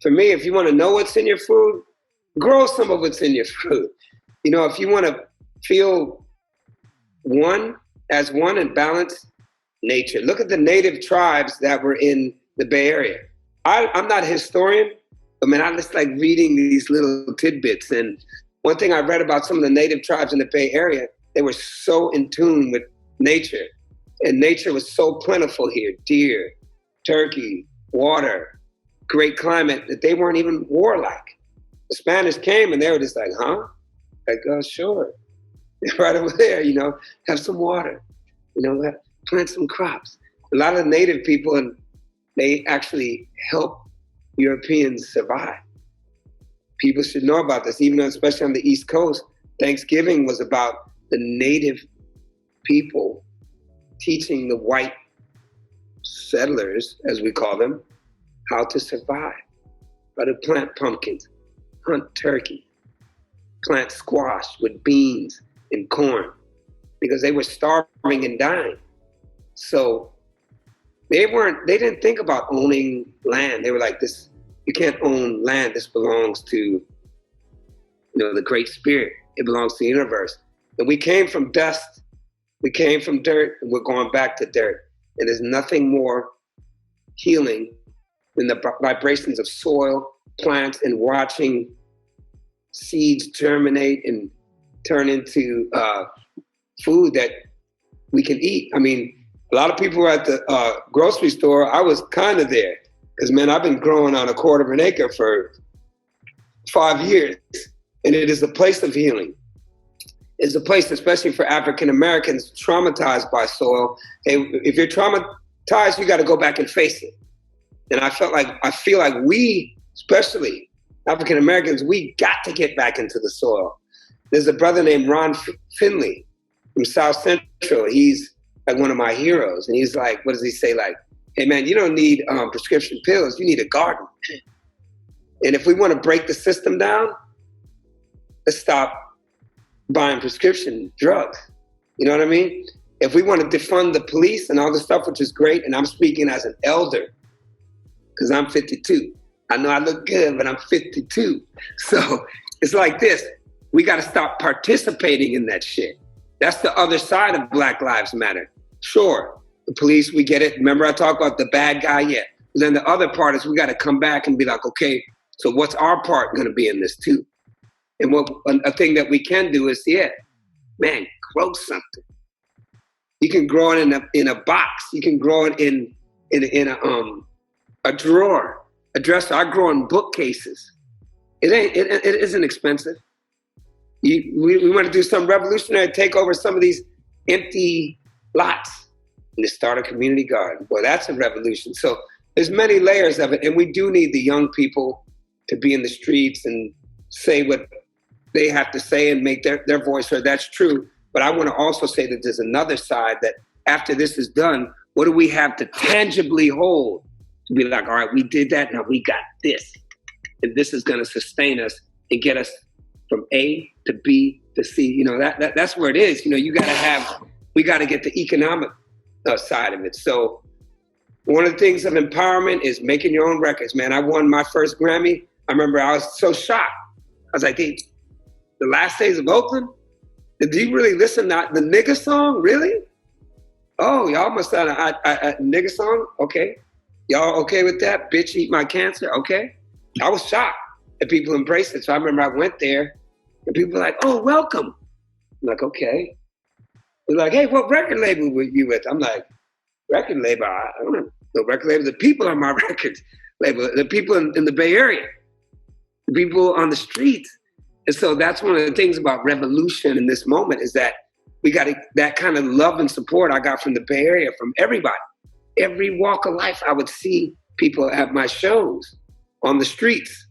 For me, if you want to know what's in your food, grow some of what's in your food. You know, if you want to feel one and balance, nature. Look at the native tribes that were in the Bay Area. I'm not a historian, but man, I just like reading these little tidbits. And one thing I read about some of the native tribes in the Bay Area, they were so in tune with nature. And nature was so plentiful here. Deer, turkey, water, great climate, that they weren't even warlike. The Spanish came and they were just like, huh? Like, oh, sure. Right over there, you know, have some water, you know, plant some crops. A lot of native people, and they actually help Europeans survive. People should know about this, even though, especially on the East Coast, Thanksgiving was about the native people teaching the white settlers, as we call them, how to survive, how to plant pumpkins, hunt turkey, plant squash with beans and corn, because they were starving and dying. So they didn't think about owning land. They were like, this, you can't own land. This belongs to, you know, the Great Spirit. It belongs to the universe. And we came from dust, we came from dirt, and we're going back to dirt. And there's nothing more healing than the vibrations of soil, plants, and watching seeds germinate and turn into food that we can eat. I mean, a lot of people were at the grocery store. I was kind of there because, man, I've been growing on a quarter of an acre for 5 years, and it is a place of healing. It's a place, especially for African Americans traumatized by soil. If you're traumatized, you got to go back and face it. And I feel like we, especially African Americans, we got to get back into the soil. There's a brother named Ron Finley from South Central. He's like one of my heroes. And he's like, what does he say? Like, hey man, you don't need prescription pills. You need a garden. And if we want to break the system down, let's stop buying prescription drugs. You know what I mean? If we want to defund the police and all this stuff, which is great, and I'm speaking as an elder, because I'm 52. I know I look good, but I'm 52. So it's like this. We got to stop participating in that shit. That's the other side of Black Lives Matter. Sure, the police, we get it. Remember I talked about the bad guy? Yeah. But then the other part is we got to come back and be like, okay, so what's our part going to be in this too? And what a thing that we can do is, yeah, man, grow something. You can grow it in a box. You can grow it in a drawer, a dresser. I grow in bookcases. It isn't expensive. We want to do some revolutionary, take over some of these empty lots and to start a community garden. Boy, that's a revolution. So there's many layers of it, and we do need the young people to be in the streets and say what they have to say and make their voice heard. That's true. But I want to also say that there's another side that after this is done, what do we have to tangibly hold? To be like, all right, we did that, now we got this. And this is going to sustain us and get us from A to B to C. You know, that's where it is. You know, we got to get the economic side of it. So one of the things of empowerment is making your own records, man. I won my first Grammy. I remember I was so shocked. I was like, hey, The Last Days of Oakland? Did you really listen to the nigga song? Really? Oh, y'all must have a nigga song? Okay. Y'all okay with that? Bitch, eat my cancer? Okay. I was shocked that people embraced it. So I remember I went there and people were like, oh, welcome. I'm like, okay. They're like, hey, what record label were you with? I'm like, record label? I don't know. No record label. The people on my record label. The people in the Bay Area. The people on the streets. And so that's one of the things about revolution in this moment is that we got that kind of love and support I got from the Bay Area, from everybody. Every walk of life, I would see people at my shows on the streets.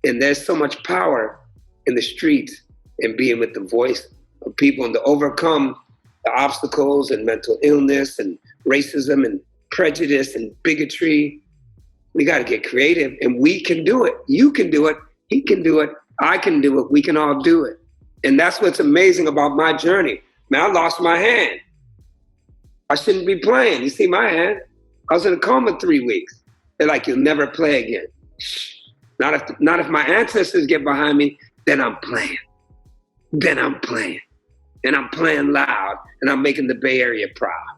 And there's so much power in the streets and being with the voice of people and to overcome the obstacles and mental illness and racism and prejudice and bigotry. We got to get creative, and we can do it. You can do it. He can do it. I can do it. We can all do it. And that's what's amazing about my journey. Man, I lost my hand. I shouldn't be playing. You see my hand? I was in a coma 3 weeks. They're like, you'll never play again. Not if my ancestors get behind me, then I'm playing. Then I'm playing. And I'm playing loud, and I'm making the Bay Area proud.